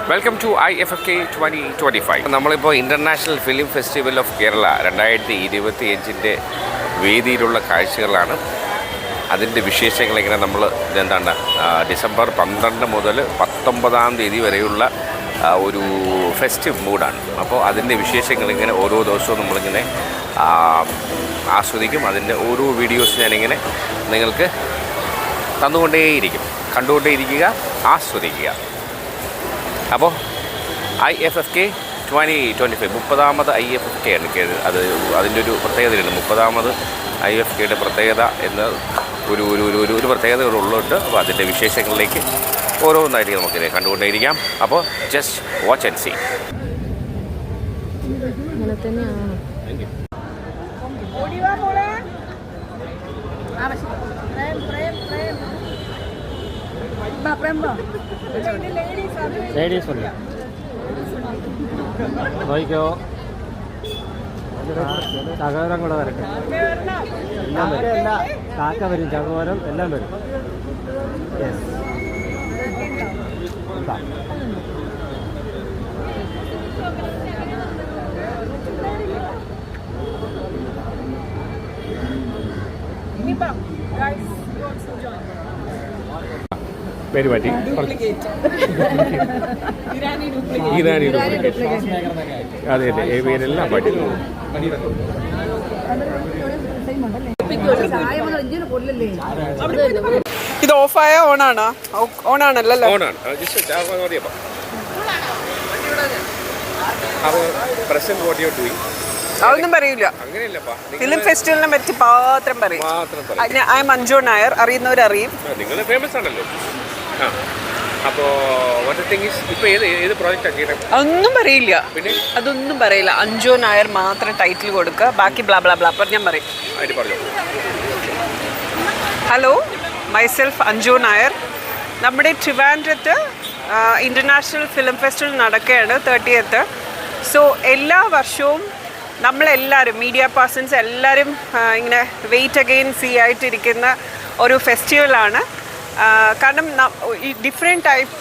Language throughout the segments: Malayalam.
Welcome to IFFK 2025. നമ്മളിപ്പോൾ international film festival of Kerala 2025 വേദിയിലുള്ള കാഴ്ചകളാണ്. അതിൻ്റെ വിശേഷങ്ങൾ ഇങ്ങനെ നമ്മൾ എന്താണ് ഡിസംബർ 12 മുതൽ 19 വരെയുള്ള ഒരു ഫെസ്റ്റീവ് മൂഡാണ്. അപ്പോൾ അതിൻ്റെ വിശേഷങ്ങൾ ഇങ്ങനെ ഓരോ ദിവസവും നമ്മളിങ്ങനെ ആസ്വദിക്കും. അതിൻ്റെ ഓരോ വീഡിയോസ് ഞാനിങ്ങനെ നിങ്ങൾക്ക് തന്നുകൊണ്ടേയിരിക്കും. കണ്ടുകൊണ്ടേയിരിക്കുക, ആസ്വദിക്കുക. അപ്പോൾ IFFK 2025 30ാമത് IFFK ആണ്. അതിൻ്റെ ഒരു പ്രത്യേകതയുണ്ട്. 30ാമത് IFFKയുടെ പ്രത്യേകത എന്ന് ഒരു പ്രത്യേകതകളുള്ളതുണ്ട്. അപ്പോൾ അതിൻ്റെ വിശേഷങ്ങളിലേക്ക് ഓരോന്നായിട്ട് നമുക്കിത് കണ്ടുകൊണ്ടേയിരിക്കാം. അപ്പോൾ just watch and see. Ladies ഉണ്ട്, നോക്കിക്കോ. ചകോരം കൂടെ വരട്ടെ, എല്ലാം വരും. കാക്ക വരും, ചകോരം എല്ലാം വരും. യെസ്, പേര് മാറ്റി ഇറാനി അതെ അതെ, പേരെല്ലാം മാറ്റി. ഇത് ഓഫായ ഓണാണോ? ഓണാണല്ലോ. ഓണാണ്. അതൊന്നും പറയൂല. ഫിലിം ഫെസ്റ്റിവലിനെ പറ്റി മാത്രം പറയും. ഐ എം അഞ്ജു നായർ, അറിയുന്നവരറിയും. നിങ്ങൾ ഫേമസ് ആണല്ലോ. അതൊന്നും പറയില്ല, അതൊന്നും പറയില്ല. അഞ്ജു നായർ മാത്രം ടൈറ്റിൽ കൊടുക്കുക, ബാക്കി ബ്ലാ ബ്ലാ ബ്ലാ ഞാൻ പറയും. Hello, myself Anju Nair. നമ്മുടെ ട്രിവാൻഡ്രത്ത് ഇൻ്റർനാഷണൽ ഫിലിം ഫെസ്റ്റിവൽ നടക്കുകയാണ് 30th. സോ എല്ലാ വർഷവും നമ്മളെല്ലാവരും മീഡിയ പേഴ്സൺസ് എല്ലാവരും ഇങ്ങനെ വെയിറ്റ് അഗെയിൻ സീ ആയിട്ടിരിക്കുന്ന ഒരു ഫെസ്റ്റിവലാണ്. കാരണം ഡിഫറെൻറ്റ് ടൈപ്പ്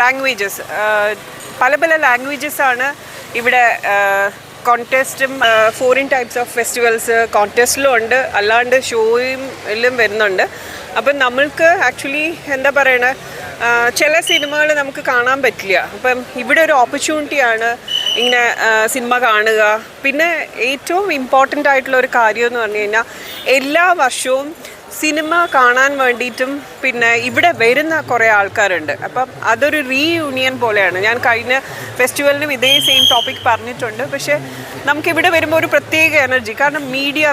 ലാംഗ്വേജസ്, പല പല ലാംഗ്വേജസാണ് ഇവിടെ. കോൺടെസ്റ്റും ഫോറിൻ ടൈപ്സ് ഓഫ് ഫെസ്റ്റിവൽസ് കോൺടെസ്റ്റിലും ഉണ്ട്, അല്ലാണ്ട് ഷോയും എല്ലാം വരുന്നുണ്ട്. അപ്പം നമ്മൾക്ക് ആക്ച്വലി എന്താ പറയണേ, ചില സിനിമകൾ നമുക്ക് കാണാൻ പറ്റില്ല. അപ്പം ഇവിടെ ഒരു ഓപ്പർച്യൂണിറ്റിയാണ് ഇങ്ങനെ സിനിമ കാണുക. പിന്നെ ഏറ്റവും ഇമ്പോർട്ടൻ്റ് ആയിട്ടുള്ള ഒരു കാര്യം എന്ന് പറഞ്ഞു കഴിഞ്ഞാൽ എല്ലാ വർഷവും സിനിമ കാണാൻ വേണ്ടിയിട്ടും പിന്നെ ഇവിടെ വരുന്ന കുറേ ആൾക്കാരുണ്ട്. അപ്പം അതൊരു റീയൂണിയൻ പോലെയാണ്. ഞാൻ കഴിഞ്ഞ ഫെസ്റ്റിവലിനും ഇതേ സെയിം ടോപ്പിക് പറഞ്ഞിട്ടുണ്ട്. പക്ഷേ നമുക്കിവിടെ വരുമ്പോൾ ഒരു പ്രത്യേക എനർജി. കാരണം മീഡിയ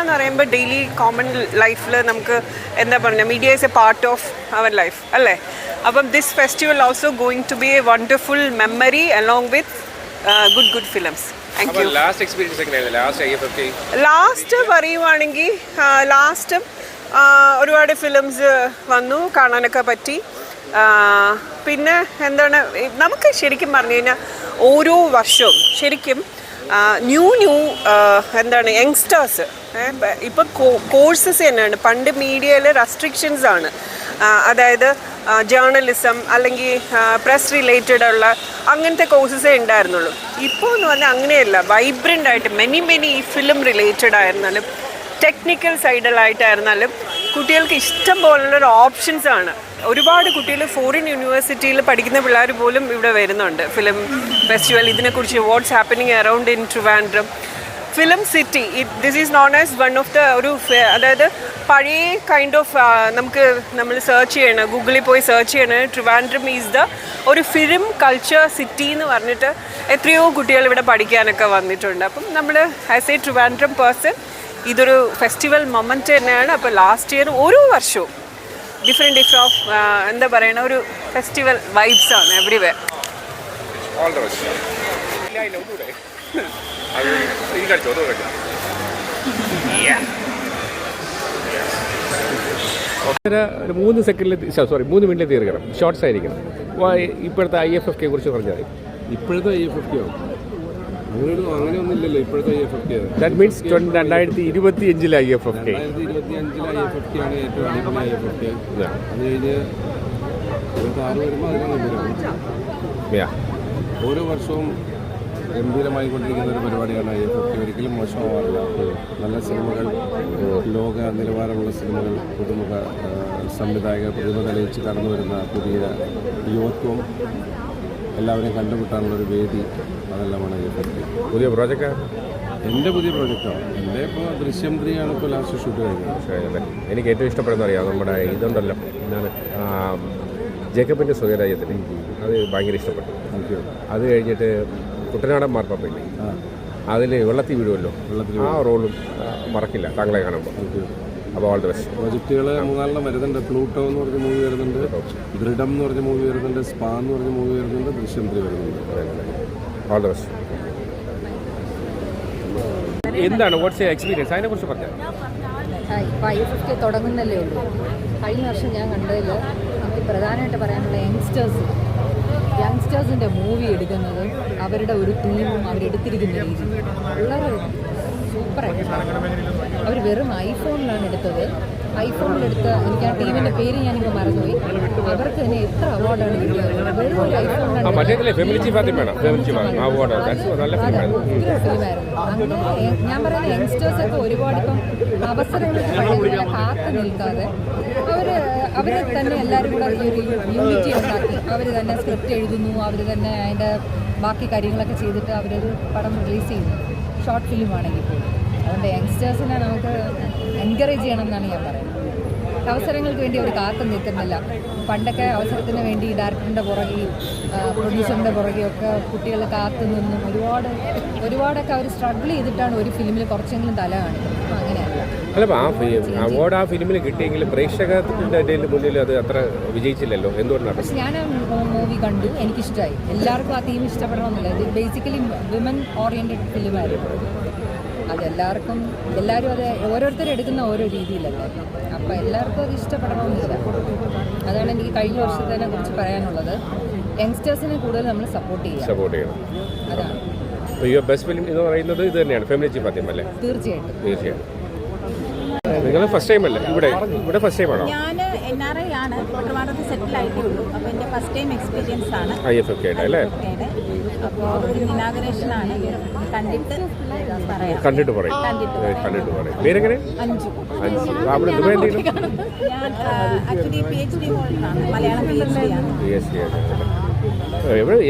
എന്ന് പറയുമ്പോൾ ഡെയിലി കോമൺ ലൈഫിൽ നമുക്ക് എന്താ പറയുക, media is a part of our life അല്ലേ. അപ്പം this festival also going to be a wonderful memory along with good films. Thank you. Last പറയുവാണെങ്കിൽ ലാസ്റ്റ് ഒരുപാട് ഫിലിംസ് വന്നു, കാണാനൊക്കെ പറ്റി. പിന്നെ എന്താണ്, നമുക്ക് ശരിക്കും പറഞ്ഞു കഴിഞ്ഞാൽ ഓരോ വർഷവും ശരിക്കും ന്യൂ എന്താണ് യങ്സ്റ്റേഴ്സ് ഇപ്പം കോഴ്സസ് തന്നെയാണ്. പണ്ട് മീഡിയയിൽ റെസ്ട്രിക്ഷൻസ് ആണ്, അതായത് ജേർണലിസം അല്ലെങ്കിൽ പ്രസ് റിലേറ്റഡ് ഉള്ള അങ്ങനത്തെ കോഴ്സസേ ഉണ്ടായിരുന്നുള്ളൂ. ഇപ്പോൾ എന്ന് പറഞ്ഞാൽ അങ്ങനെയല്ല, വൈബ്രൻ്റ് ആയിട്ട് മെനി ഫിലിം റിലേറ്റഡ് ആയിരുന്നാലും ടെക്നിക്കൽ സൈഡിലായിട്ടായിരുന്നാലും കുട്ടികൾക്ക് ഇഷ്ടം പോലുള്ളൊരു ഓപ്ഷൻസാണ്. ഒരുപാട് കുട്ടികൾ ഫോറിൻ യൂണിവേഴ്സിറ്റിയിൽ പഠിക്കുന്ന പിള്ളേർ പോലും ഇവിടെ വരുന്നുണ്ട് ഫിലിം ഫെസ്റ്റിവൽ. ഇതിനെക്കുറിച്ച് what's happening around in Trivandrum film city. This is known as one of the ഒരു അതായത് പഴയ കൈൻഡ് ഓഫ് നമ്മൾ സെർച്ച് ചെയ്യണം, ഗൂഗിളിൽ പോയി സെർച്ച് ചെയ്യണം. ട്രിവാൻഡ്രം ഈസ് ദ ഒരു ഫിലിം കൾച്ചർ സിറ്റി എന്ന് പറഞ്ഞിട്ട് എത്രയോ കുട്ടികൾ ഇവിടെ പഠിക്കാനൊക്കെ വന്നിട്ടുണ്ട്. അപ്പം നമ്മൾ ആസ് എ ട്രിവാൻഡ്രം പേഴ്സൺ ഇതൊരു ഫെസ്റ്റിവൽ മൊമെൻ്റ് തന്നെയാണ്. അപ്പോൾ ലാസ്റ്റ് ഇയർ ഓരോ വർഷവും ഡിഫറെൻറ്റ് ഓഫ് എന്താ പറയുക, ഒരു ഫെസ്റ്റിവൽ വൈബ്സ് ആണ് എവറിവെയർ. ഒരു 3 മിനിറ്റിൽ തീർക്കണം, ഷോർട്ട്സ് ആയിരിക്കണം. ഇപ്പോഴത്തെ IFFK കുറിച്ച് പറഞ്ഞാൽ ഇപ്പോഴത്തെ IFFK അങ്ങനെയൊന്നുമില്ലല്ലോ ഇപ്പോഴത്തെ IFFK. That means 2025 IFFK. 2025 IFFK ആണ് ഏറ്റവും അടിപൊളി IFFK. അത് കഴിഞ്ഞ് 26 വരുമ്പോൾ അതിനെ Yeah. ഓരോ വർഷവും ഗംഭീരമായിക്കൊണ്ടിരിക്കുന്ന ഒരു പരിപാടിയാണ് IFFK. ഒരിക്കലും മോശമാവാറില്ല. നല്ല സിനിമകൾ, ലോക നിലവാരമുള്ള സിനിമകൾ, പുതുമുഖ സംവിധായകർ പ്രതിഭ തെളിയിച്ച് കടന്നു വരുന്ന പുതിയ യുവത്വം എല്ലാവരെയും കണ്ടുമുട്ടാനുള്ളൊരു വേദി, അതെല്ലാമാണ് IFFK. പുതിയ പ്രോജക്റ്റാണ് എൻ്റെ പുതിയ പ്രോജക്റ്റാണ്. എൻ്റെ ഇപ്പോൾ ദൃശ്യം 3 ആണ് ഇപ്പോൾ ലാസ്റ്റ് ഷൂട്ട് കഴിഞ്ഞത്. എനിക്ക് ഏറ്റവും ഇഷ്ടപ്പെടുന്ന അറിയാം, നമ്മുടെ ഇതുണ്ടല്ലോ, ഞാൻ ജേക്കബിൻ്റെ സ്വയരാജ്യത്തിന് അത് ഭയങ്കര ഇഷ്ടപ്പെട്ടു. അത് കഴിഞ്ഞിട്ട് കുട്ടനാടൻ മാർപ്പാപ്പയില്ലേ, അതിൽ വെള്ളത്തിൽ വീഴുമല്ലോ, ആ റോളും മറക്കില്ല താങ്കളെ കാണുമ്പോൾ. അപ്പോൾ ഓൾ ദി ബെസ്റ്റ്. പ്രൊജക്റ്റുകൾ 3-4 വരുന്നുണ്ട്. പ്ലൂട്ടോ എന്ന് പറഞ്ഞ മൂവി വരുന്നുണ്ട്, ദൃഢം എന്ന് പറഞ്ഞ മൂവി വരുന്നുണ്ട്, സ്പാ എന്ന് പറഞ്ഞ മൂവി വരുന്നുണ്ട്, ദൃശ്യം 3 വരുന്നുണ്ട്. All the best. എന്താണ് വാട്ട്സ് എക്സ്പീരിയൻസ്, അതിനെക്കുറിച്ച് പറഞ്ഞാൽ? ഇപ്പോൾ IFFK തുടങ്ങുന്നല്ലേ ഉള്ളൂ. കഴിഞ്ഞ വർഷം ഞാൻ കണ്ടതിൽ എനിക്ക് പ്രധാനമായിട്ട് പറയാനുള്ള യങ്സ്റ്റേഴ്സിൻ്റെ മൂവി എടുക്കുന്നത്, അവരുടെ ഒരു തീമും അവരെടുത്തിരിക്കുന്ന രീതി വളരെ സൂപ്പറായിട്ട്. അവർ വെറും ഐഫോണിലാണ് എടുത്തത്. ഐഫോണിലെടുത്ത, എനിക്ക് ആ ടീമിൻ്റെ പേര് ഞാനിപ്പോൾ മറന്നുപോയി, അവർക്ക് തന്നെ എത്ര അവാർഡാണ് കിട്ടിയത്. വെറും ഒരു ഐഫോണിലാണ്. ഫിലിമായിരുന്നു. അങ്ങനെ ഞാൻ പറയുന്ന യങ്സ്റ്റേഴ്സൊക്കെ ഒരുപാട് ഇപ്പം അവസരങ്ങൾക്ക് പഴയതുപോലെ കാത്തു നിൽക്കാതെ അവർ തന്നെ എല്ലാവരും കൂടെ ഈ ഒരു യൂണിറ്റി ഉണ്ടാക്കി അവർ തന്നെ സ്ക്രിപ്റ്റ് എഴുതുന്നു, അവർ തന്നെ അതിൻ്റെ ബാക്കി കാര്യങ്ങളൊക്കെ ചെയ്തിട്ട് അവരൊരു പടം റിലീസ് ചെയ്യുന്നു. ഷോർട്ട് ഫിലിമാണെങ്കിൽ പോലും. അതുകൊണ്ട് യങ്സ്റ്റേഴ്സിനെ നമുക്ക് എൻകറേജ് ചെയ്യണം എന്നാണ് ഞാൻ പറയുന്നത്. അവസരങ്ങൾക്ക് വേണ്ടി അവർ കാത്തു നിൽക്കുന്നില്ല. പണ്ടൊക്കെ അവസരത്തിന് വേണ്ടി ഡയറക്ടറിൻ്റെ പുറകെ, പ്രൊഡ്യൂസറിൻ്റെ പുറകെയൊക്കെ കുട്ടികൾ കാത്തു നിന്നും ഒരുപാടൊക്കെ അവർ സ്ട്രഗിൾ ചെയ്തിട്ടാണ് ഒരു ഫിലിമിൽ കുറച്ചെങ്കിലും തല കാണിക്കുന്നത്. അപ്പോൾ അങ്ങനെയല്ല. അല്ല, ആ അവാർഡ് ആ ഫിലിമിൽ കിട്ടിയെങ്കിലും പ്രേക്ഷകരുടെ മുന്നിൽ അത് അത്ര വിജയിച്ചില്ലല്ലോ, എന്തുകൊണ്ടാണ്? പക്ഷെ ഞാൻ ആ മൂവി കണ്ടു, എനിക്കിഷ്ടമായി. എല്ലാവർക്കും ആ തീം ഇഷ്ടപ്പെടണമെന്നില്ല. ഇത് ബേസിക്കലി വിമൻ ഓറിയൻറ്റഡ് ഫിലിമായിരുന്നു. അതെല്ലാവർക്കും, എല്ലാവരും അത് ഓരോരുത്തരും എടുക്കുന്ന ഓരോ രീതിയിലല്ലേ. അപ്പോൾ എല്ലാവർക്കും അത് ഇഷ്ടപ്പെടണമെന്നില്ല. അതാണ് എനിക്ക് കഴിഞ്ഞ വർഷത്തിനെ കുറിച്ച് പറയാനുള്ളത്. യങ്സ്റ്റേഴ്സിനെ കൂടുതൽ നമ്മൾ സപ്പോർട്ട് ചെയ്യണം. അതാണ്. ബെസ്റ്റ് ഫിലിം എന്ന് പറയുന്നത് ഇത് തന്നെയാണ്, ഫെമിനിറ്റി ഫാത്തിമ അല്ലേ? തീർച്ചയായിട്ടും. നിങ്ങൾ ഫസ്റ്റ് ടൈം അല്ലേ ഇവിടെ ഫസ്റ്റ് ടൈം ആണോ? ഞാൻ NRI ആണ്, ട്രിവാൻഡ്രത്ത് സെറ്റിൽ ആയിട്ടേ ഉള്ളൂ. അപ്പോൾ എൻ്റെ ഫസ്റ്റ് ടൈം എക്സ്പീരിയൻസ് ആണ് IFFK അല്ലേ? അപ്പോൾ ഒരു ഇനാഗറേഷൻ ആണ്. കണ്ടിട്ട് പറയും. പേരെങ്ങനെ? അഞ്ചു. അവിടെ ഞാൻ ആക്ച്വലി PhD ഹോൾഡറാണ്, മലയാളം PhD ആണ്.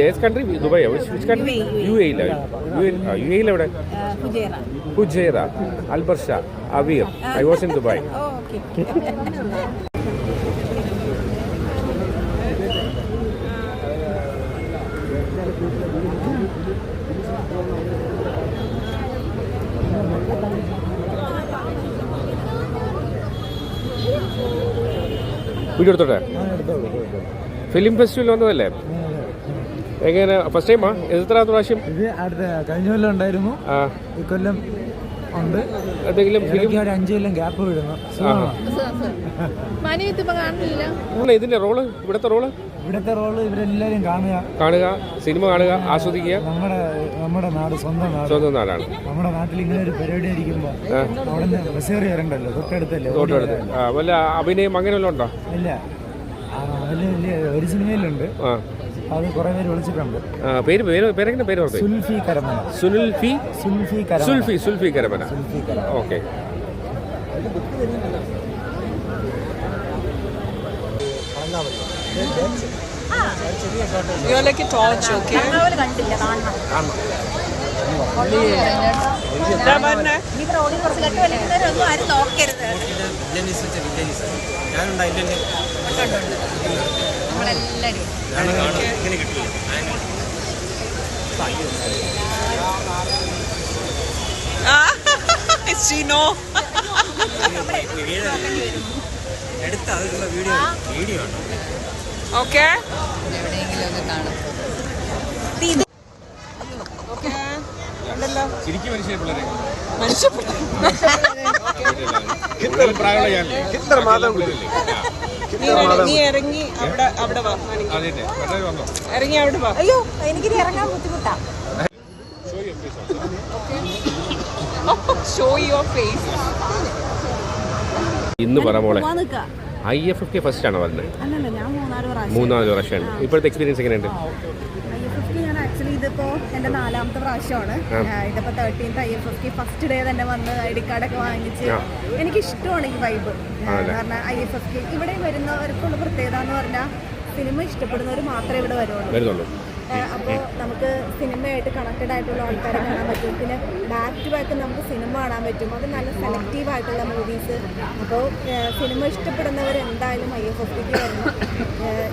ഏത് country? Dubai? Which country? UAE. എവിടെ? Fujairah, Al Barsha, Aweer. I was in Dubai. Video എടുത്തോട്ടെ? ഫിലിം ഫെസ്റ്റിവൽ വന്നതല്ലേ? എങ്ങനെ ഫസ്റ്റ് ടൈമാ? എത്ര പ്രാവശ്യം? ഇത് അടുത്ത കഴിഞ്ഞ കൊല്ലം ഉണ്ടായിരുന്നു, ഇക്കൊല്ലം ഉണ്ട്. എന്തെങ്കിലും ഫിലിം 5 കൊല്ലം ഗ്യാപ്പ് വിടുന്നു. ഇതിന്റെ റോള്, ഇവിടുത്തെ റോള് ഇവരെല്ലാവരും കാണുക, സിനിമ കാണുക, ആസ്വദിക്കുക. നമ്മുടെ നാട്, സ്വന്തം നാടാണ്. നമ്മുടെ നാട്ടിൽ ഇങ്ങനെ ഒരു പരിപാടി ആയിരിക്കുമ്പോൾ അവിടെ നിന്ന് ബസ് കയറി വരണ്ടല്ലോ, തൊട്ടടുത്ത്. വല്ല അഭിനയം അങ്ങനെ വല്ലതും ഉണ്ടോ? ഇല്ല, ഒരു സിനിമയിലുണ്ട്, അത് കുറെ പേര് വിളിച്ചിട്ടുണ്ട്. പേരെങ്ങനെ? പേര് Sulfi Karamana. Sulfi Karamana. Okay. You are like a torch, okay? Chino. Okay. നീ ഇറങ്ങി അവിടെ വാ. ഇറങ്ങി അവിടെ വാ. അയ്യോ, എനിക്കിനി ഇറങ്ങാൻ ബുദ്ധിമുട്ടാ. Show your face. ഇന്ന് പറ മോളെ, IFFK ഫസ്റ്റ് ആണോ വരുന്നത്? അല്ലല്ല, ഞാൻ 3-4 പ്രാവശ്യം. 3-4 പ്രാവശ്യമാണ്. ഇപ്പോഴത്തെ എക്സ്പീരിയൻസ് എങ്ങനെയുണ്ട്? IFFK ഞാൻ ആക്ച്വലി ഇതിപ്പോൾ എൻ്റെ 4ാമത്തെ പ്രാവശ്യമാണ്. ഇതിപ്പോൾ 13th IFFK ഫസ്റ്റ് ഡേ തന്നെ വന്ന് ID കാർഡൊക്കെ വാങ്ങിച്ച് എനിക്കിഷ്ടമാണ് ഈ വൈബ്. കാരണം IFFK ഇവിടെ വരുന്നവർക്കുള്ള പ്രത്യേകത എന്ന് പറഞ്ഞാൽ സിനിമ ഇഷ്ടപ്പെടുന്നവർ മാത്രമേ ഇവിടെ വരുള്ളൂ. അപ്പോൾ നമുക്ക് സിനിമയായിട്ട് കണക്റ്റഡ് ആയിട്ടുള്ള ആൾക്കാരെ കാണാൻ പറ്റും. പിന്നെ ബാക്ക് ടു ബാക്ക് നമുക്ക് സിനിമ കാണാൻ പറ്റും. അത് നല്ല സെലക്റ്റീവ് ആയിട്ടുള്ള മൂവീസ്. അപ്പോൾ സിനിമ ഇഷ്ടപ്പെടുന്നവർ എന്തായാലും IFFK വരണം.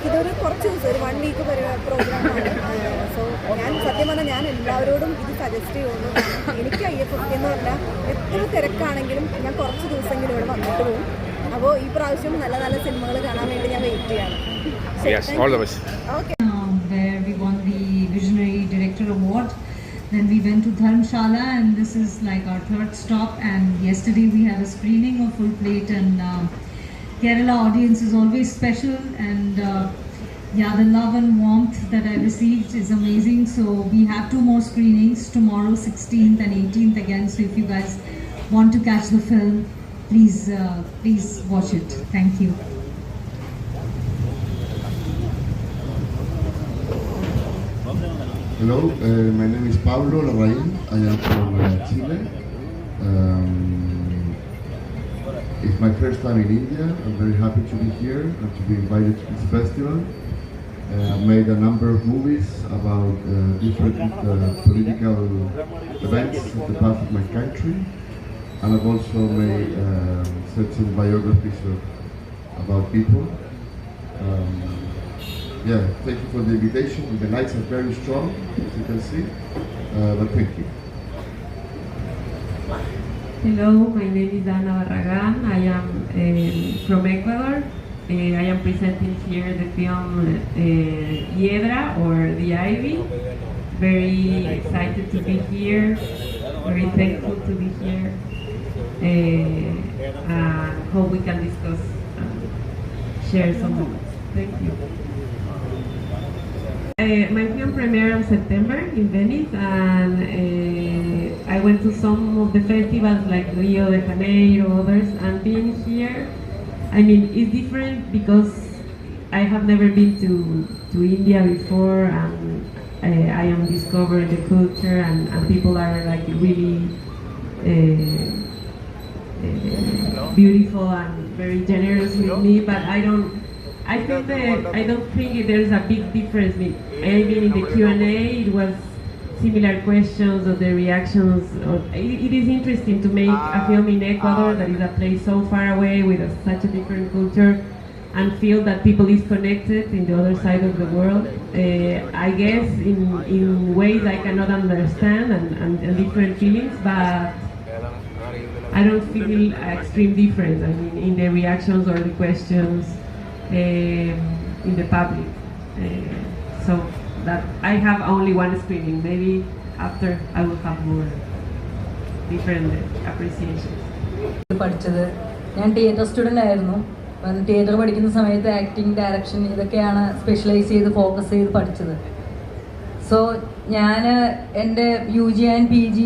ഇതൊരു കുറച്ച് ദിവസം, ഒരു 1 വീക്ക് പ്രോഗ്രാമാണ്. സോ ഞാൻ സത്യം പറഞ്ഞാൽ ഞാൻ എല്ലാവരോടും ഇത് സജസ്റ്റ് ചെയ്യുന്നു. എനിക്ക് IFFK എന്ന് പറഞ്ഞാൽ എത്ര തിരക്കാണെങ്കിലും ഞാൻ കുറച്ച് ദിവസമെങ്കിലും ഇവിടെ വന്നിട്ട് പോകും. അപ്പോൾ ഈ പ്രാവശ്യം നല്ല നല്ല സിനിമകൾ കാണാൻ വേണ്ടി ഞാൻ വെയിറ്റ് ചെയ്യാണ്. Okay. Where we won the Visionary Director Award. Then we went to Dharamshala, and this is like our 3rd stop. And yesterday we had a screening of Full Plate, and Kerala audience is always special. And yeah, the love and warmth that I received is amazing. So we have 2 more screenings tomorrow, 16th and 18th again. So if you guys want to catch the film, please watch it. Thank you. Hello, my name is Pablo Larraín. I am from Chile. It's my first time in India. I'm very happy to be here and to be invited to this festival. I've made a number of movies about different political events of the past of my country, and I've also made certain biographies about people. Yeah, thank you for the invitation. The lights are very strong, as you can see, but thank you. Hello, my name is Ana Barragan. I am from Ecuador. I am presenting here the film Hiedra, or The Ivy. Very excited to be here, very thankful to be here. Hope we can discuss and share some moments. Thank you. My film premiered in September in Venice, and I went to some of the festivals like Rio de Janeiro, others, and being here, I mean, it's different because I have never been to India before, and I am discovering the culture, and people are like really beautiful and very generous with me, but I don't think there's a big difference. I mean, in the Q&A, it was similar questions or the reactions. It is interesting to make a film in Ecuador, that is a place so far away with such a different culture, and feel that people is connected in the other side of the world. I guess in ways I cannot understand, and different feelings, but I don't feel extreme difference. I mean, in the reactions or the questions. In the public, so that I have only 1 screening. Maybe after I will have more different appreciations. പഠിച്ചത് ഞാൻ തിയേറ്റർ സ്റ്റുഡൻ്റ് ആയിരുന്നു. തിയേറ്റർ പഠിക്കുന്ന സമയത്ത് ആക്ടിങ്, ഡയറക്ഷൻ ഇതൊക്കെയാണ് സ്പെഷ്യലൈസ് ചെയ്ത് ഫോക്കസ് ചെയ്ത് പഠിച്ചത്. സോ ഞാൻ എൻ്റെ UG ആൻഡ് PG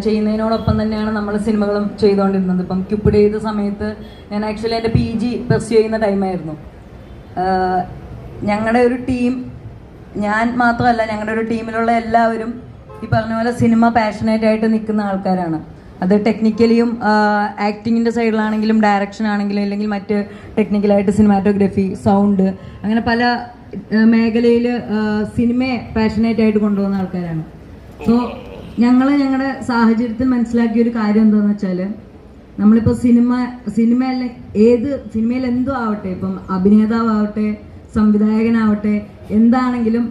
ചെയ്യുന്നതിനോടൊപ്പം തന്നെയാണ് നമ്മൾ സിനിമകളും ചെയ്തുകൊണ്ടിരുന്നത്. ഇപ്പം ക്യൂപ്പിഡ് ചെയ്ത സമയത്ത് ഞാൻ ആക്ച്വലി എൻ്റെ PG പെർസ്യൂ ചെയ്യുന്ന ടൈമായിരുന്നു. ഞങ്ങളുടെ ഒരു ടീം, ഞാൻ മാത്രമല്ല, ഞങ്ങളുടെ ഒരു ടീമിലുള്ള എല്ലാവരും ഈ പറഞ്ഞ പോലെ സിനിമ പാഷനേറ്റ് ആയിട്ട് നിൽക്കുന്ന ആൾക്കാരാണ്. അത് ടെക്നിക്കലിയും ആക്ടിങ്ങിൻ്റെ സൈഡിലാണെങ്കിലും ഡയറക്ഷൻ ആണെങ്കിലും, അല്ലെങ്കിൽ മറ്റ് ടെക്നിക്കലായിട്ട് സിനിമാറ്റോഗ്രഫി, സൗണ്ട്, അങ്ങനെ പല മേഖലയിൽ സിനിമയെ പാഷനേറ്റ് ആയിട്ട് കൊണ്ടുപോകുന്ന ആൾക്കാരാണ്. സോ ഞങ്ങളുടെ സാഹചര്യത്തിൽ മനസ്സിലാക്കിയ ഒരു കാര്യം എന്താണെന്ന് വെച്ചാൽ, നമ്മളിപ്പോൾ സിനിമയിൽ എന്തോ ആവട്ടെ, ഇപ്പം അഭിനേതാവട്ടെ, സംവിധായകനാവട്ടെ, എന്താണെങ്കിലും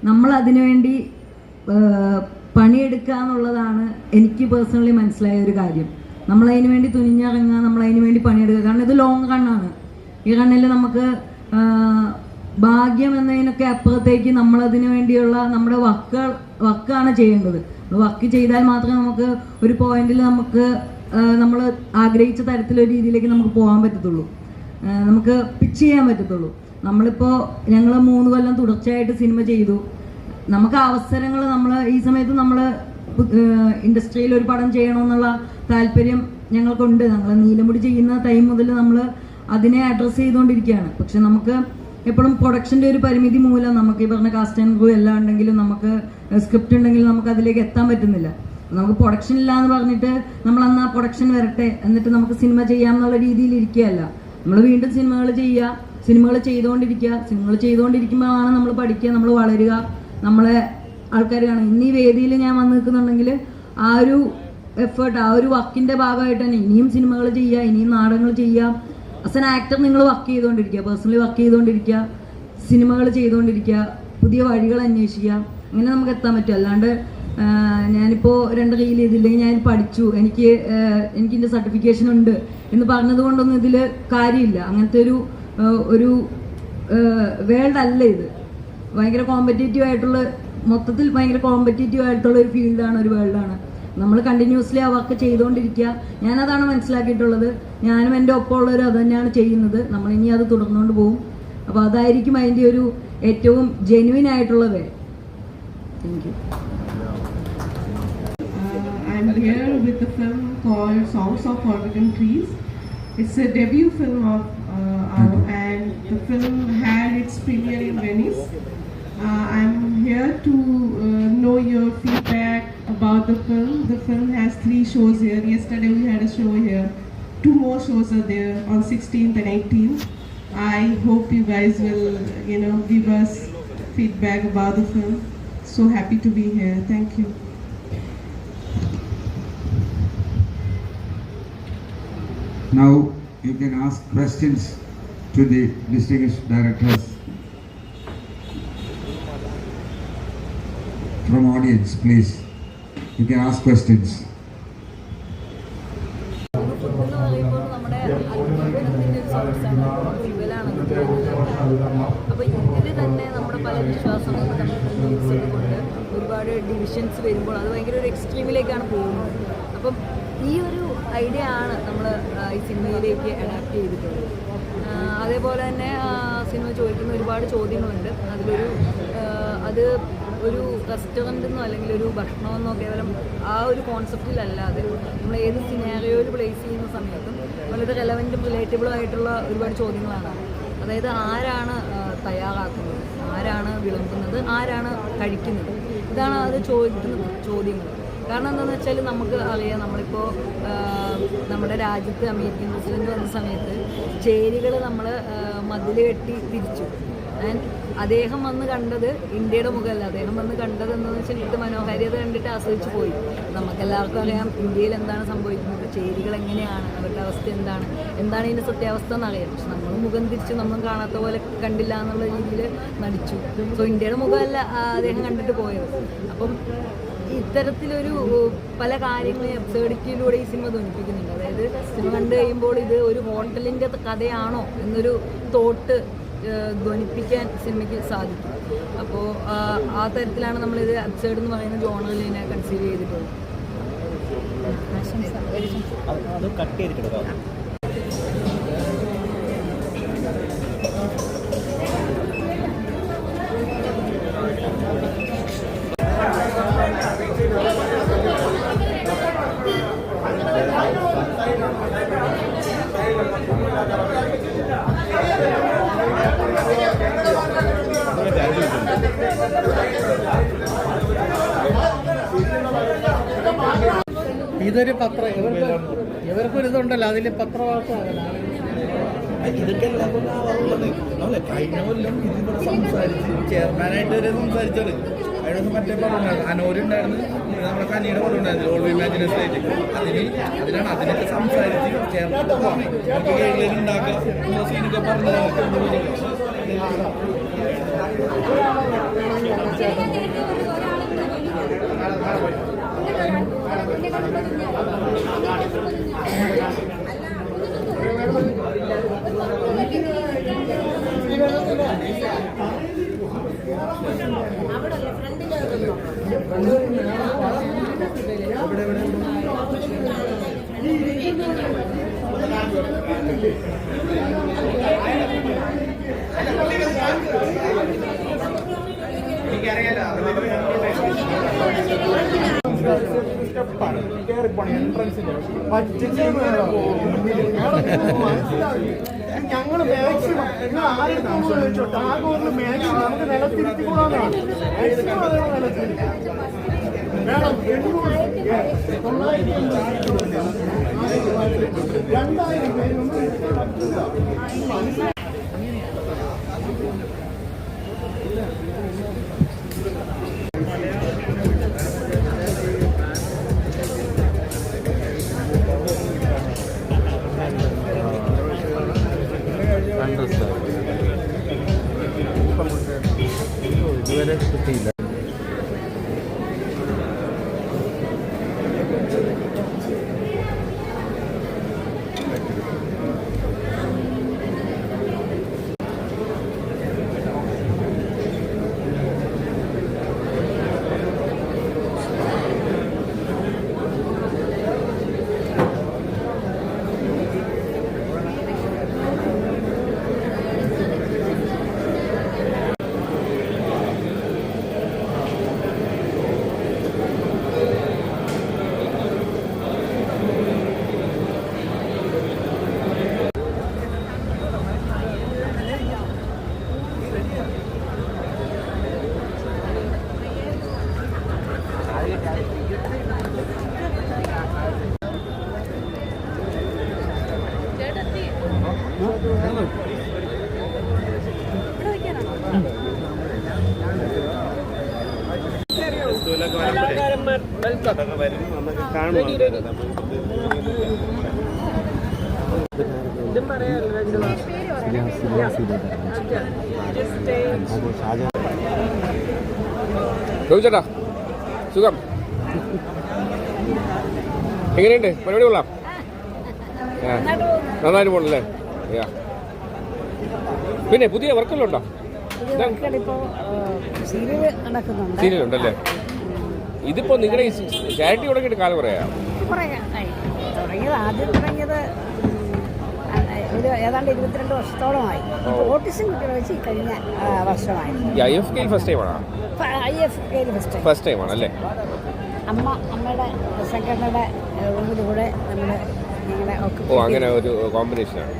നമ്മൾ അതിനുവേണ്ടി പണിയെടുക്കുക എന്നുള്ളതാണ് എനിക്ക് പേഴ്സണലി മനസ്സിലായ ഒരു കാര്യം. നമ്മളതിനു വേണ്ടി തുനിഞ്ഞിറങ്ങുക, നമ്മളതിനു വേണ്ടി പണിയെടുക്കുക. കാരണം ഇത് ലോങ് റണ്ണാണ്. ഈ റണ്ണിൽ നമുക്ക് ഭാഗ്യം എന്നതിനൊക്കെ അപ്പുറത്തേക്ക് നമ്മളതിനു വേണ്ടിയുള്ള നമ്മുടെ വർക്കാണ് ചെയ്യേണ്ടത്. വർക്ക് ചെയ്താൽ മാത്രമേ നമുക്ക് ഒരു പോയിന്റിൽ നമ്മൾ ആഗ്രഹിച്ച തരത്തിലൊരു രീതിയിലേക്ക് നമുക്ക് പോകാൻ പറ്റത്തുള്ളൂ, നമുക്ക് പിച്ച് ചെയ്യാൻ പറ്റത്തുള്ളൂ. ഞങ്ങൾ 3 കൊല്ലം തുടർച്ചയായിട്ട് സിനിമ ചെയ്തു. നമുക്ക് അവസരങ്ങൾ, ഈ സമയത്ത് നമ്മൾ ഇൻഡസ്ട്രിയിൽ ഒരു പടം ചെയ്യണമെന്നുള്ള താല്പര്യം ഞങ്ങൾക്കുണ്ട്. ഞങ്ങൾ നീലമുടി ചെയ്യുന്ന ടൈം മുതൽ നമ്മൾ അതിനെ അഡ്രസ്സ് ചെയ്തുകൊണ്ടിരിക്കുകയാണ്. പക്ഷെ നമുക്ക് എപ്പോഴും പ്രൊഡക്ഷൻ്റെ ഒരു പരിമിതി മൂലം നമുക്ക് ഈ പറഞ്ഞ കാസ്റ്റ് ആൻഡ് ക്രൂ എല്ലാം ഉണ്ടെങ്കിലും നമുക്ക് സ്ക്രിപ്റ്റ് ഉണ്ടെങ്കിലും നമുക്ക് അതിലേക്ക് എത്താൻ പറ്റുന്നില്ല. നമുക്ക് പ്രൊഡക്ഷൻ ഇല്ല എന്ന് പറഞ്ഞിട്ട് നമ്മൾ അന്ന് ആ പ്രൊഡക്ഷൻ വരട്ടെ എന്നിട്ട് നമുക്ക് സിനിമ ചെയ്യാം എന്നുള്ള രീതിയിൽ ഇരിക്കുകയല്ല. നമ്മൾ വീണ്ടും സിനിമകൾ ചെയ്യുക, സിനിമകൾ ചെയ്തുകൊണ്ടിരിക്കുമ്പോഴാണ് നമ്മൾ പഠിക്കുക, നമ്മൾ വളരുക, നമ്മളെ ആൾക്കാർ കാണും. ഇന്ന് ഈ വേദിയിൽ ഞാൻ വന്ന് നിൽക്കുന്നുണ്ടെങ്കിൽ ആ ഒരു എഫേർട്ട്, ആ ഒരു വർക്കിൻ്റെ ഭാഗമായിട്ട് തന്നെ ഇനിയും സിനിമകൾ ചെയ്യുക, ഇനിയും നാടകങ്ങൾ ചെയ്യുക. ആസ് എൻ ആക്ടർ നിങ്ങൾ വർക്ക് ചെയ്തുകൊണ്ടിരിക്കുക, പേഴ്സണലി വർക്ക് ചെയ്തുകൊണ്ടിരിക്കുക, സിനിമകൾ ചെയ്തുകൊണ്ടിരിക്കുക, പുതിയ വഴികൾ അന്വേഷിക്കുക. അങ്ങനെ നമുക്ക് എത്താൻ പറ്റും. അല്ലാണ്ട് ഞാനിപ്പോൾ 2 റീൽ ചെയ്തില്ലെങ്കിൽ ഞാൻ പഠിച്ചു, എനിക്കിൻ്റെ സർട്ടിഫിക്കേഷൻ ഉണ്ട് എന്ന് പറഞ്ഞത് കൊണ്ടൊന്നും ഇതിൽ കാര്യമില്ല. അങ്ങനത്തെ ഒരു വേൾഡ് അല്ല ഇത്. ഭയങ്കര കോമ്പറ്റേറ്റീവ് ആയിട്ടുള്ള, മൊത്തത്തിൽ ഭയങ്കര കോമ്പറ്റേറ്റീവ് ആയിട്ടുള്ള ഒരു ഫീൽഡാണ്, ഒരു വേൾഡാണ്. നമ്മൾ കണ്ടിന്യൂസ്ലി ആ വർക്ക് ചെയ്തുകൊണ്ടിരിക്കുക. ഞാനതാണ് മനസ്സിലാക്കിയിട്ടുള്ളത്. ഞാനും എൻ്റെ ഒപ്പമുള്ളവരും അത് തന്നെയാണ് ചെയ്യുന്നത്. നമ്മളിനി അത് തുടർന്നുകൊണ്ട് പോകും. അപ്പോൾ അതായിരിക്കും അതിൻ്റെ ഒരു ഏറ്റവും ജെന്യുവിൻ ആയിട്ടുള്ള way. Thank you. I'm here with the film called Songs of Forbidden Trees. It's a debut film of and the film had its premiere in Venice. I'm here to know your feedback about the film. The film has 3 shows here. Yesterday we had a show here. 2 more shows are there on 16th and 18th. I hope you guys will, give us feedback about the film. So happy to be here. Thank you. Now you can ask questions to the distinguished directors from audience, please. You can ask questions. അപ്പോൾ ഇതിൽ തന്നെ നമ്മുടെ പല വിശ്വാസങ്ങളും കൊണ്ട് ഒരുപാട് ഡിവിഷൻസ് വരുമ്പോൾ അത് ഭയങ്കര ഒരു എക്സ്ട്രീമിലേക്കാണ് പോകുന്നത്. അപ്പം ഈ ഒരു ഐഡിയ ആണ് നമ്മൾ ഈ സിനിമയിലേക്ക് അഡാപ്റ്റ് ചെയ്തിട്ടുള്ളത്. അതേപോലെ തന്നെ സിനിമ ചോദിക്കുന്ന ഒരുപാട് ചോദ്യങ്ങളുണ്ട്. അത് ഒരു റെസ്റ്റോറൻറ്റെന്നോ അല്ലെങ്കിൽ ഒരു ഭക്ഷണമെന്നോ കേവലം ആ ഒരു കോൺസെപ്റ്റിലല്ല. അതൊരു നമ്മൾ ഏത് സിനാരിയോയിൽ പ്ലേസ് ചെയ്യുന്ന സമയത്തും വളരെ റെലവൻറ്റും റിലേറ്റബിളും ആയിട്ടുള്ള ഒരുപാട് ചോദ്യങ്ങളാണ്. അതായത് ആരാണ് തയ്യാറാക്കുന്നത്, ആരാണ് വിളമ്പുന്നത്, ആരാണ് കഴിക്കുന്നത്, ഇതാണ് അത് ചോദിക്കുന്ന ചോദ്യങ്ങൾ. കാരണം എന്താണെന്ന് വെച്ചാൽ നമുക്ക് അറിയാം, നമ്മളിപ്പോൾ നമ്മുടെ രാജ്യത്ത് അമേരിക്കൻ പ്രസിഡന്റ് വന്ന സമയത്ത് ചേരികൾ നമ്മൾ മതിൽ കെട്ടി തിരിച്ചു. ആൻഡ് അദ്ദേഹം വന്ന് കണ്ടത് ഇന്ത്യയുടെ മുഖമല്ല, അദ്ദേഹം വന്ന് കണ്ടത് എന്താണെന്ന് വെച്ചാൽ ഇത് മനോഹാരിത കണ്ടിട്ട് ആസ്വദിച്ച് പോയി. നമുക്കെല്ലാവർക്കും അറിയാം ഇന്ത്യയിൽ എന്താണ് സംഭവിക്കുന്നത്, ചേരികൾ എങ്ങനെയാണ്, അവരുടെ അവസ്ഥ എന്താണ് ഇതിൻ്റെ സത്യാവസ്ഥ എന്നറിയാം. പക്ഷെ നമ്മൾ മുഖം തിരിച്ച് നമ്മളും കാണാത്ത പോലെ കണ്ടില്ല എന്നുള്ള രീതിയിൽ നടിച്ചു. സോ ഇന്ത്യയുടെ മുഖമല്ല അദ്ദേഹം കണ്ടിട്ട് പോയത്. അപ്പം ഇത്തരത്തിലൊരു പല കാര്യങ്ങളും അബ്സേർഡിറ്റിയിലൂടെ ഈ സിനിമ ധ്വനിപ്പിക്കുന്നുണ്ട്. അതായത് സിനിമ കണ്ടു കഴിയുമ്പോൾ ഇത് ഒരു ഹോട്ടലിൻ്റെ കഥയാണോ എന്നൊരു തോട്ട് ധ്വനിപ്പിക്കാൻ സിനിമയ്ക്ക് സാധിക്കും. അപ്പോൾ ആ തരത്തിലാണ് നമ്മളിത് അബ്സേർഡ് എന്ന് പറയുന്ന ജോണറിൽ ഇതിനെ കൺസീവ് ചെയ്തിട്ടുള്ളത്. ഇതൊരു പത്രം, ഇവർക്കൊരിതുണ്ടല്ലോ, അതിൽ പത്രവാർത്തയാണ് ഇതൊക്കെ. നമ്മളെ കഴിഞ്ഞ കൊല്ലം ഇതിവിടെ സംസാരിച്ച് ചെയർമാനായിട്ട് വരെ സംസാരിച്ചത്. അതിനൊക്കെ മറ്റേ പടം അനോരുണ്ടായിരുന്നു, നമ്മുടെ കനിയുടെ പടം ഉണ്ടായിരുന്നു, ഓൾ ഇമാജിൻ സ്റ്റേറ്റ്. അതിനാണ് അതിനൊക്കെ സംസാരിച്ച് ചെയർമാൻ നമുക്ക് കേരളയിൽ ഉണ്ടാക്കാം സീനൊക്കെ പറഞ്ഞതാണ്. ഞങ്ങൾ മാക്സിമം നിങ്ങൾ ആരെടുത്തോന്ന് ചോദിച്ചോ ടാഗോറിൽ മാക്സിമം നമുക്ക് നിലത്തിരുത്തിക്കൂടാന്നാണ് നിലത്തിരുത്തി വേണം 2000 പേരൊന്നും ഇതുവരെ കിട്ടിയില്ല. ചോദിച്ചേട്ടാ സുഖം എങ്ങനെയുണ്ട് പരിപാടി കൊള്ളാം നന്നായിട്ട് പോകണല്ലേ പിന്നെ പുതിയ വർക്കെല്ലാം ഉണ്ടോ സീരിയൽ ഉണ്ടല്ലേ ഇതിപ്പോ നിങ്ങളുടെ ചാരിറ്റി തുടങ്ങിയിട്ട് കാലം പറയാം ആദ്യം തുടങ്ങിയത് ഒരു ഏതാണ്ട് 22 വർഷത്തോളമായി. ഓട്ടിസം കുട്ടികളെ വെച്ച് കഴിഞ്ഞ വർഷമായി. ഫസ്റ്റ് ടൈം ആണല്ലേ? അമ്മയുടെ സംഘടനയുടെ കൂടെ നമ്മുടെ അങ്ങനെ ഒരു കോമ്പിനേഷനാണ്.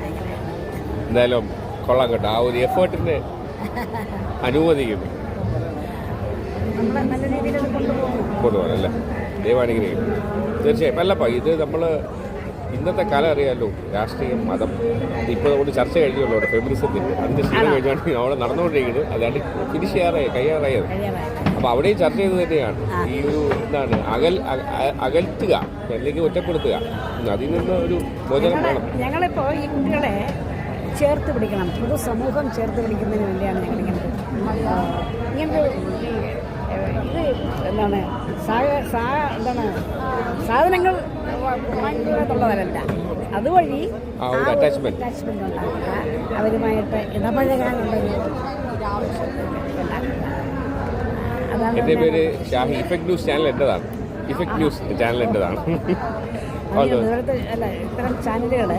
എന്തായാലും കൊള്ളാം കേട്ടോ, ആ ഒരു എഫേർട്ടിന് അനുവദിക്കുന്നു കൊണ്ടുപോകണല്ലേ. ദൈവാനുഗ്രഹിക്കും തീർച്ചയായും. അല്ലപ്പ ഇത് നമ്മൾ ഇന്നത്തെ കാലം അറിയാമല്ലോ, രാഷ്ട്രീയം മതം ഇപ്പോൾ നമ്മൾ ചർച്ച കഴിഞ്ഞുള്ളൂ ഫെമിനിസത്തിൻ്റെ അതിൻ്റെ ശീലം കഴിഞ്ഞാണ് അവിടെ നടന്നുകൊണ്ടിരിക്കുന്നത്. അതാണ്ട് ഫിനിഷ് കഴിയാറായത്. അപ്പോൾ അവിടെയും ചർച്ച ചെയ്ത് തന്നെയാണ് ഈ ഒരു എന്താണ് അകൽത്തുക അല്ലെങ്കിൽ ഒറ്റപ്പെടുത്തുക, അതിൽ നിന്ന് ഒരു മോചനം വേണം. ഞങ്ങളിപ്പോൾ ഈ കുട്ടികളെ ചേർത്ത് പിടിക്കണം, പൊതുസമൂഹം ചേർത്ത് പിടിക്കുന്നതിന് വേണ്ടിയാണ് ഞങ്ങളിങ്ങനെ ഇത് എന്താണ് എന്താണ് സാധനങ്ങൾ വാങ്ങിക്കുള്ളവരല്ല, അതുവഴി അറ്റാച്ച്മെന്റ് ഉണ്ടാക്കുക, അവരുമായിട്ട് ഇടപഴകാനുള്ളൊരു അതാണ്. എൻ്റെ പേര് ഷാഹി. ഇഫക്ട് ന്യൂസ് ചാനൽ എൻ്റെതാണ്. ഇഫക്ട് ന്യൂസ് ചാനൽ എൻ്റെതാണ്. അല്ല, ഇത്തരം ചാനലുകൾ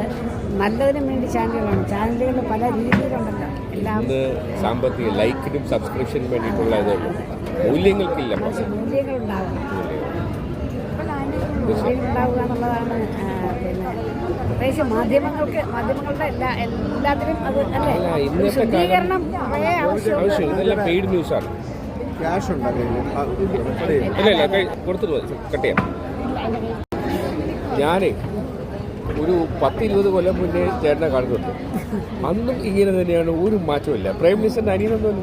നല്ലതിനും വേണ്ടി ചാനലുകളാണ്. ചാനലുകൾ പല രീതിയിലുണ്ടല്ലോ. എല്ലാം സാമ്പത്തിക ലൈക്കിനും സബ്സ്ക്രിപ്ഷനും വേണ്ടിയിട്ടുള്ള ഇതുള്ളൂ, മൂല്യങ്ങൾക്കില്ല. മൂല്യങ്ങളുണ്ടാവുക എന്നുള്ളതാണ്. പിന്നെ പ്രത്യേകിച്ച് മാധ്യമങ്ങളുടെ എല്ലാത്തിനും അത് അല്ലേ ശുദ്ധീകരണം കുറേ ആവശ്യം. ഇതെല്ലാം പെയ്ഡ് ന്യൂസാണ്. ക്യാഷ് ഇല്ല കൊടുത്തിട്ട് കട്ട് ചെയ്യാം. ഞാനേ ഒരു 10-20 കൊല്ലം മുന്നേ ചേട്ടനെ കാണുന്നുണ്ട്. അന്നും ഇങ്ങനെ തന്നെയാണ്, ഒരു മാറ്റമില്ല. പ്രൈം മിനിസ്റ്ററിൻ്റെ അനിയനൊന്നും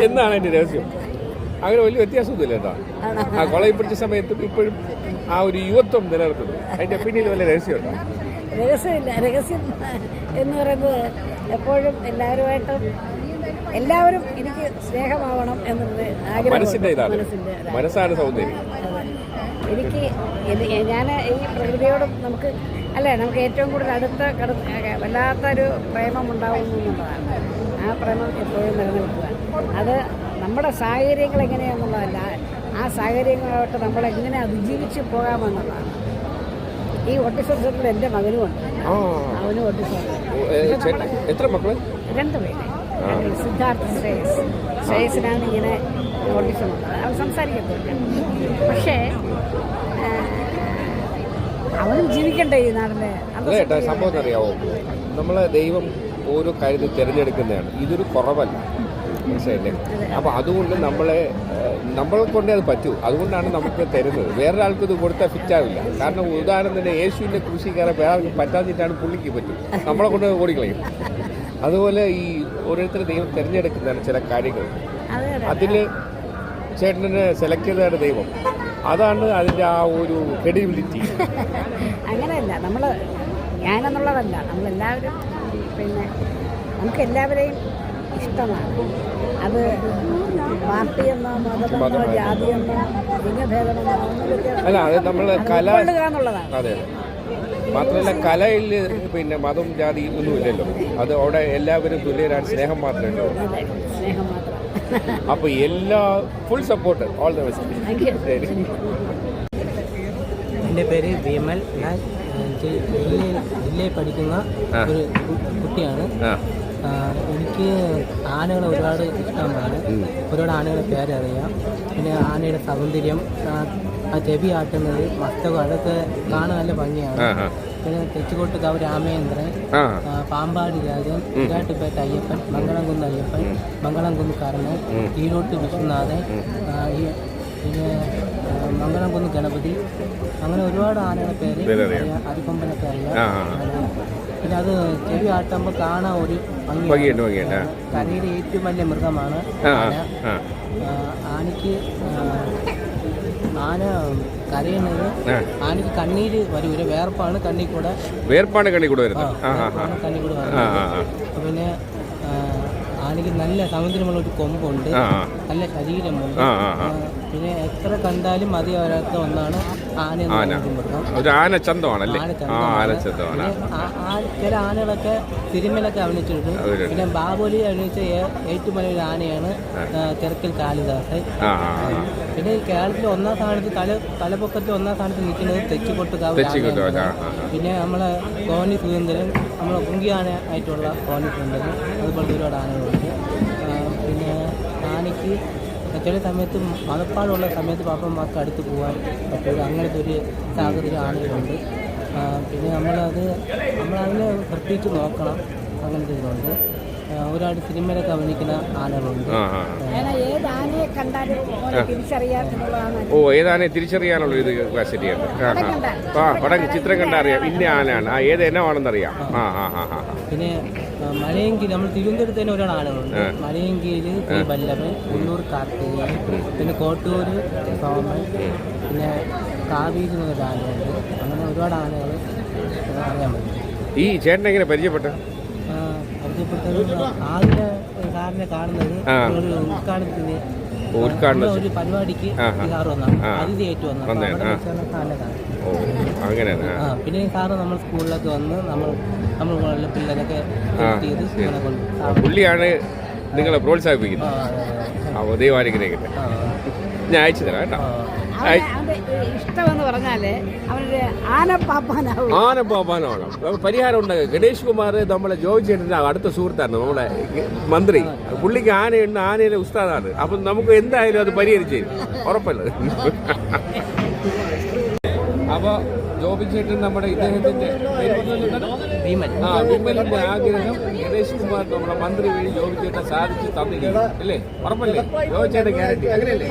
എന്നാണ് എൻ്റെ രഹസ്യം. അങ്ങനെ വലിയ വ്യത്യാസമൊന്നുമില്ല കേട്ടോ. ആ കോളേജ് പഠിച്ച സമയത്തും ഇപ്പോഴും ആ ഒരു യുവത്വം നിലനിർത്തുന്നു. അതിൻ്റെ പിന്നിൽ വല്ല രഹസ്യമുണ്ടോ? രഹസ്യമില്ല. രഹസ്യം എന്ന് പറയുന്നത് എപ്പോഴും എല്ലാവരും എനിക്ക് സ്നേഹമാവണം എന്നുള്ളത് ആഗ്രഹം. മനസ്സിൻ്റെ ഇതാണ്, മനസ്സാണ് സൗന്ദര്യം. എനിക്ക് ഞാൻ ഈ പ്രകൃതിയോടും നമുക്ക് ഏറ്റവും കൂടുതൽ വല്ലാത്തൊരു പ്രേമം ഉണ്ടാവുന്നു എന്നുള്ളതാണ്. ആ പ്രേമം എപ്പോഴും നിലനിൽക്കുക. അത് നമ്മുടെ സാഹചര്യങ്ങൾ എങ്ങനെയാണെന്നുള്ളതല്ല, ആ സാഹചര്യങ്ങളായിട്ട് നമ്മളെങ്ങനെ അതിജീവിച്ച് പോകാമെന്നുള്ളതാണ്. ഈ ഓട്ടിസം സെന്ററിൽ എൻ്റെ മകനുമുണ്ട്, അവനും ഓട്ടിസം. എത്ര മക്കള്? 2 പേര്. സിദ്ധാർത്ഥ ശ്രേയസിനാണ് ഇങ്ങനെ ഓട്ടിസം ഉള്ളത്. അവൻ സംസാരിക്കത്തില്ല. പക്ഷേ അവനും ജീവിക്കണ്ടേ ഈ നാടിൻ്റെ അതെ ഏട്ടാ, സംഭവം അറിയാവോ, നമ്മളെ ദൈവം ഓരോ കാര്യത്തിൽ തിരഞ്ഞെടുക്കുന്നതാണ്. ഇതൊരു കുറവല്ല, മനസ്സിലായില്ലേ? അപ്പോൾ അതുകൊണ്ട് നമ്മളെ കൊണ്ടേ അത് പറ്റൂ. അതുകൊണ്ടാണ് നമുക്ക് തരുന്നത്. വേറൊരാൾക്ക് ഇത് കൊടുത്താൽ ഫിറ്റാവില്ല. കാരണം ഉദാഹരണത്തിന് യേശുവിൻ്റെ കൃഷി കയറാൻ വേറെ പറ്റാതിട്ടാണ് പുള്ളിക്ക് പറ്റും, നമ്മളെ കൊണ്ട് ഓടിക്കളയും. അതുപോലെ ഈ ഓരോരുത്തർ ദൈവം തിരഞ്ഞെടുക്കുന്നതാണ് ചില കാര്യങ്ങൾ. അതിൽ ചേട്ടനെ സെലക്ട് ചെയ്തതാണ് ദൈവം. അതാണ് അതിൻ്റെ ആ ഒരു ക്രെഡിബിലിറ്റി. അങ്ങനെയല്ല, ഞാനെന്നുള്ളതല്ല, നമ്മളെല്ലാവരും പിന്നെ നമുക്കെല്ലാവരെയും ഇഷ്ടമാണ്. അത് പാർട്ടിയെന്നോ മതമെന്നോ ജാതിയെന്നോ ലിംഗഭേദമെന്നോ അല്ല, അത് നമ്മൾ കല എന്നുള്ളതാണ്. അതെ, മാത്രമല്ല കലയിൽ പിന്നെ മതം ജാതി ഒന്നുമില്ലല്ലോ. അത് അവിടെ എല്ലാവരും തുല്യരാണ്, സ്നേഹം മാത്രമേ ഉള്ളൂ. സ്നേഹം മാത്രം. അപ്പോൾ എല്ലാ full support, all the best. ശരി. എൻ്റെ പേര് വിമൽ. ഞാൻ ജില്ലയിൽ പഠിക്കുന്ന ഒരു കുട്ടിയാണ്. എനിക്ക് ആനകളെ ഒരുപാട് ഇഷ്ടമാണ്. ഒരുപാട് ആനകളെ പേരറിയാം. പിന്നെ ആനയുടെ സൗന്ദര്യം, ആ ചെവി ആട്ടുന്നത്, മസ്തകം, അതൊക്കെ കാണാൻ നല്ല ഭംഗിയാണ്. പിന്നെ തെച്ചിക്കോട്ടുകാവ് രാമേന്ദ്രൻ, പാമ്പാടി രാജൻ, ഇരാട്ടുപേട്ട അയ്യപ്പൻ, മംഗളംകുന്ന് അയ്യപ്പൻ, മംഗളംകുന്ന് കർണൻ, ഈരോട്ട് വിശ്വനാഥൻ, പിന്നെ മംഗളംകുന്ന് ഗണപതി, അങ്ങനെ ഒരുപാട് ആനകളുടെ പേര് അറിയാം. അരിക്കൊമ്പനൊക്കെ അറിയാം. പിന്നെ അത് ചെവി ആട്ടുമ്പോൾ കാണാൻ ഒരു ഭംഗിയുണ്ട്. കരയിലെ ഏറ്റവും വലിയ മൃഗമാണ് ആന. ആന കരയുന്നത്, ആനയ്ക്ക് കണ്ണീര് വരൂല, വേർപ്പാണ് കണ്ണിൽ കൂടെ വരുന്നത്. പിന്നെ ആനയ്ക്ക് നല്ല സൗന്ദര്യമുള്ള ഒരു കൊമ്പുണ്ട്, നല്ല ശരീരമുണ്ട്. പിന്നെ എത്ര കണ്ടാലും മതി വരാത്ത ഒന്നാണ് ആന. ഒരു ആനച്ചന്തമാണല്ലേ? ചില ആനകളൊക്കെ സിനിമയിലൊക്കെ അഭിനയിച്ചിട്ടുണ്ട്. പിന്നെ ബാബുലി അഭിനയിച്ച ഏറ്റവും വലിയൊരു ആനയാണ് ചെറുക്കൽ കാളിദാസൻ. പിന്നെ കേരളത്തിൽ ഒന്നാം സ്ഥാനത്ത് തലപ്പൊക്കത്തിൽ ഒന്നാം സ്ഥാനത്ത് നിൽക്കുന്നത് തെച്ചിക്കോട്ടുകാവ്. പിന്നെ നമ്മളെ കോന്നി സുരേന്ദ്രൻ, നമ്മളെ കുങ്കി ആന ആയിട്ടുള്ള കോന്നി സുരേന്ദ്രൻ, അതുപോലെ ഒരുപാട് ആനകളുണ്ട്. പിന്നെ ആനയ്ക്ക് ചില സമയത്ത് മതപ്പാടുള്ള സമയത്ത് പാപ്പന്മാർക്ക് അടുത്ത് പോകാൻ പറ്റില്ല, അങ്ങനത്തെ ഒരു സാഹചര്യം ആനകളുണ്ട്. പിന്നെ നമ്മളതിനെ പ്രത്യേകിച്ച് നോക്കണം, അങ്ങനത്തെ ഇതുണ്ട്. ഒരുപാട് സിനിമയിലൊക്കെ അഭിനയിക്കുന്ന ആനകളുണ്ട്. ഏത് ആനയെ കണ്ടാലും തിരിച്ചറിയാനുള്ളതാണ്. ഏത് ആനയെ തിരിച്ചറിയാനുള്ള ഇത് ശരിയാണ്. പടം ചിത്രം കണ്ടാൽ അറിയാം ഇന്ന ആനയാണ്, ഏത് ഇനമാണെന്നറിയാം. പിന്നെ മലയങ്കിയിൽ, നമ്മൾ തിരുവനന്തപുരത്ത് തന്നെ ഒരുപാട് ആനകളുണ്ട്. മലയങ്കിയിൽ ശ്രീ വല്ലഭൻ, ഉള്ളൂർ കാർത്തികൻ, പിന്നെ കോട്ടൂർ സോമൻ, പിന്നെ കാവേരി എന്നൊരു ആനയുണ്ട്. അങ്ങനെ ഒരുപാട് ആനകൾ അറിയാൻ പറ്റും. ഈ ചേട്ടനെ എങ്ങനെ പരിചയപ്പെട്ടത്? ആദ്യ സാറിനെ കാണുന്നത് ഒരു ഉദ്ഘാടനത്തിന്, ഒരു പരിപാടിക്ക് സാറ് വന്നാണ്, അതിഥിയായിട്ട് വന്നത്. പിന്നെ സാറ് നമ്മൾ സ്കൂളിലൊക്കെ വന്ന് നമ്മൾ പിള്ളേരൊക്കെ പുള്ളിയാണ് നിങ്ങളെ പ്രോത്സാഹിപ്പിക്കുന്നത്. ദൈവാനുഗ്രഹിക്കട്ടെ. ഞാൻ അയച്ചു തരാം കേട്ടോ. ഇഷ്ടമെന്ന് പറഞ്ഞാല് അവനൊരു ആനപ്പാപ്പാനാണ്. പരിഹാരം ഉണ്ടാകും. ഗണേഷ് കുമാർ നമ്മളെ ജോയി ചേട്ടൻ്റെ അടുത്ത സുഹൃത്താണ്, നമ്മളെ മന്ത്രി. പുള്ളിക്ക് ആനയുണ്ട്, ആനയുടെ ഉസ്താദാണ്. അപ്പം നമുക്ക് എന്തായാലും അത് പരിഹരിച്ചു തരും, ഉറപ്പല്ല. അപ്പോൾ ജോബി ചേട്ടൻ നമ്മുടെ ഇദ്ദേഹത്തിൻ്റെ വിമലിൻ്റെ ആഗ്രഹം ഗണേഷ് കുമാർ നമ്മുടെ മന്ത്രി വഴി ജോബി ചേട്ടൻ സാധിച്ച് തന്നിരിക്കും അല്ലേ? ഉറപ്പല്ലേ? ജോബി ചേട്ടൻ ഗ്യാരണ്ടി അങ്ങനെയല്ലേ?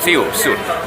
C you soon.